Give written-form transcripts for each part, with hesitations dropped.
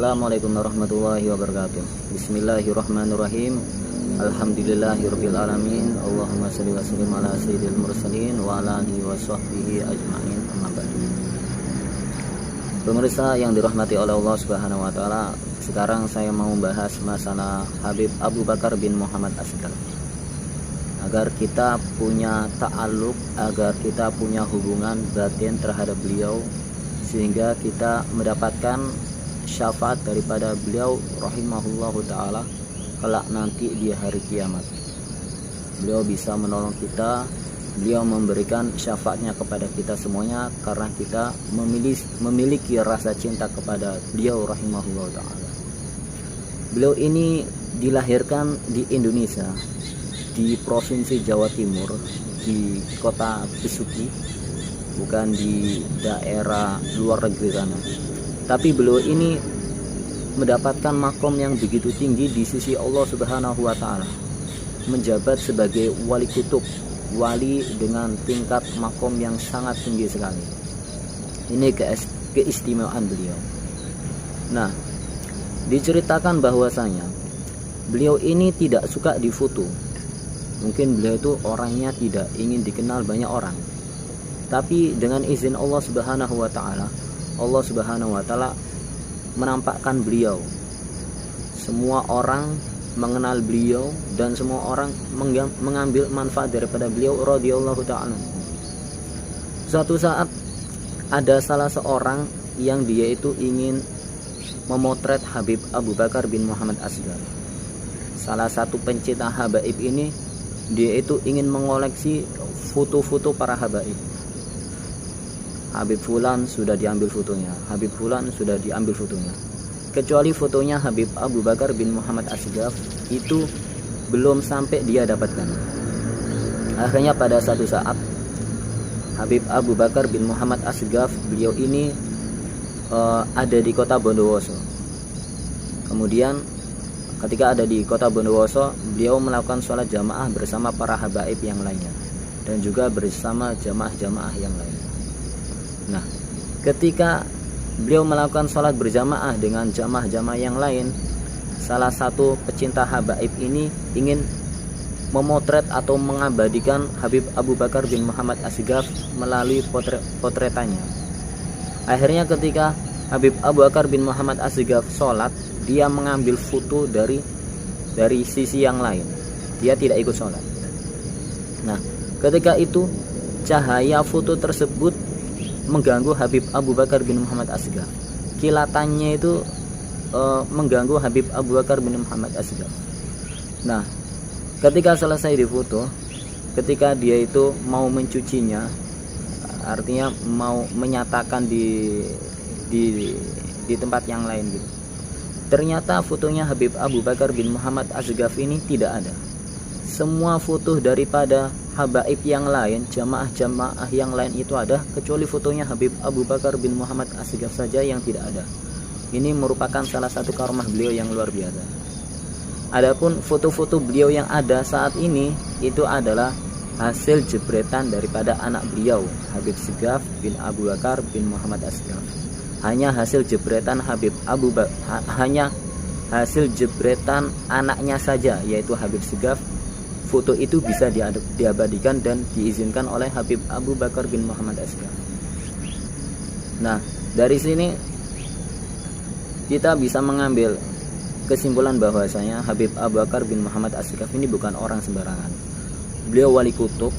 Assalamualaikum warahmatullahi wabarakatuh. Bismillahirrahmanirrahim. Alhamdulillahirabbil alamin. Allahumma shalli wa sallim ala sayyidil mursalin wa ala alihi wa sahbihi ajmain. Amma ba'du. Pemirsa yang dirahmati oleh Allah Subhanahu wa taala, sekarang saya mau membahas masalah Habib Abu Bakar bin Muhammad Asgar. Agar kita punya ta'alluq, agar kita punya hubungan batin terhadap beliau, sehingga kita mendapatkan syafaat daripada beliau rahimahullahu ta'ala kelak nanti di hari kiamat. Beliau bisa menolong kita, beliau memberikan syafaatnya kepada kita semuanya karena kita memiliki rasa cinta kepada beliau rahimahullahu ta'ala. Beliau ini dilahirkan di Indonesia, di Provinsi Jawa Timur, di kota Besuki, bukan di daerah luar negeri sana. Tapi beliau ini mendapatkan makom yang begitu tinggi di sisi Allah Subhanahu wa taala, menjabat sebagai wali kutub, wali dengan tingkat makom yang sangat tinggi sekali. Ini keistimewaan beliau. Nah, diceritakan bahwasanya beliau ini tidak suka difoto. Mungkin beliau itu orangnya tidak ingin dikenal banyak orang. Tapi dengan izin Allah Subhanahu wa taala, Allah Subhanahu wa taala menampakkan beliau. Semua orang mengenal beliau dan semua orang mengambil manfaat daripada beliau radhiyallahu ta'ala. Suatu saat ada salah seorang yang dia itu ingin memotret Habib Abu Bakar bin Muhammad Asgar. Salah satu pencinta habaib ini, dia itu ingin mengoleksi foto-foto para habaib. Habib Fulan sudah diambil fotonya, Habib Fulan sudah diambil fotonya. Kecuali fotonya Habib Abu Bakar bin Muhammad Asgar itu belum sampai dia dapatkan. Akhirnya pada satu saat Habib Abu Bakar bin Muhammad Asgar, beliau ini ada di kota Bondowoso. Kemudian ketika ada di kota Bondowoso, beliau melakukan sholat jamaah bersama para habaib yang lainnya dan juga bersama jamaah-jamaah yang lainnya. Nah, ketika beliau melakukan sholat berjamaah dengan jamaah-jamaah yang lain, salah satu pecinta habaib ini ingin memotret atau mengabadikan Habib Abu Bakar bin Muhammad Asgar melalui potretannya. Akhirnya ketika Habib Abu Bakar bin Muhammad Asgar sholat, dia mengambil foto dari sisi yang lain. Dia tidak ikut sholat. Nah, ketika itu cahaya foto tersebut mengganggu Habib Abu Bakar bin Muhammad Asgar. Kilatannya itu mengganggu Habib Abu Bakar bin Muhammad Asgar. Nah, ketika selesai difoto, ketika dia itu mau mencucinya, artinya mau menyatakan di tempat yang lain gitu, ternyata fotonya Habib Abu Bakar bin Muhammad Asgar ini tidak ada. Semua foto daripada habaib yang lain, jamaah-jamaah yang lain itu ada, kecuali fotonya Habib Abu Bakar bin Muhammad Asgar saja yang tidak ada. Ini merupakan salah satu karomah beliau yang luar biasa. Adapun foto-foto beliau yang ada saat ini itu adalah hasil jebretan daripada anak beliau, Habib Segaf bin Abu Bakar bin Muhammad Asgar. Hanya hasil jebretan hanya hasil jebretan anaknya saja, yaitu Habib Segaf. Foto itu bisa diabadikan dan diizinkan oleh Habib Abu Bakar bin Muhammad Asgar. Nah, dari sini kita bisa mengambil kesimpulan bahwasanya Habib Abu Bakar bin Muhammad Asgar ini bukan orang sembarangan. Beliau wali kutub,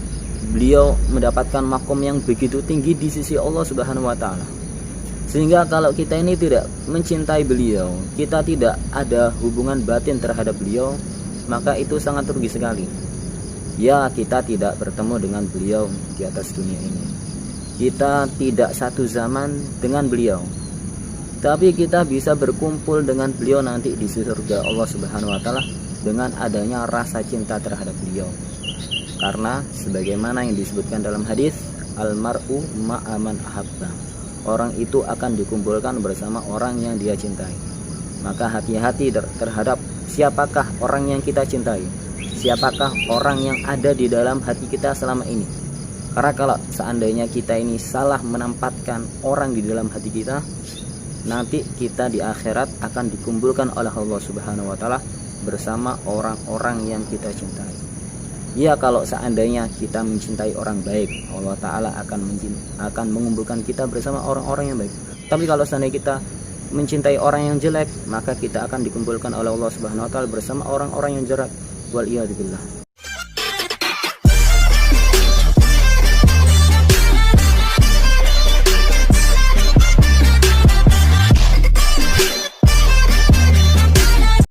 beliau mendapatkan makom yang begitu tinggi di sisi Allah Subhanahu wa taala. Sehingga kalau kita ini tidak mencintai beliau, kita tidak ada hubungan batin terhadap beliau, maka itu sangat rugi sekali. Ya, kita tidak bertemu dengan beliau di atas dunia ini. Kita tidak satu zaman dengan beliau. Tapi kita bisa berkumpul dengan beliau nanti di surga Allah Subhanahu wa taala dengan adanya rasa cinta terhadap beliau. Karena sebagaimana yang disebutkan dalam hadis, almar'u ma'aman ahabba. Orang itu akan dikumpulkan bersama orang yang dia cintai. Maka hati-hati terhadap siapakah orang yang kita cintai, siapakah orang yang ada di dalam hati kita selama ini. Karena kalau seandainya kita ini salah menempatkan orang di dalam hati kita, nanti kita di akhirat akan dikumpulkan oleh Allah Subhanahu wa taala bersama orang-orang yang kita cintai. Ya, kalau seandainya kita mencintai orang baik, Allah taala akan mengumpulkan kita bersama orang-orang yang baik. Tapi kalau seandainya kita mencintai orang yang jelek, maka kita akan dikumpulkan oleh Allah Subhanahu wa taala bersama orang-orang yang jelek. Wal iyad billah.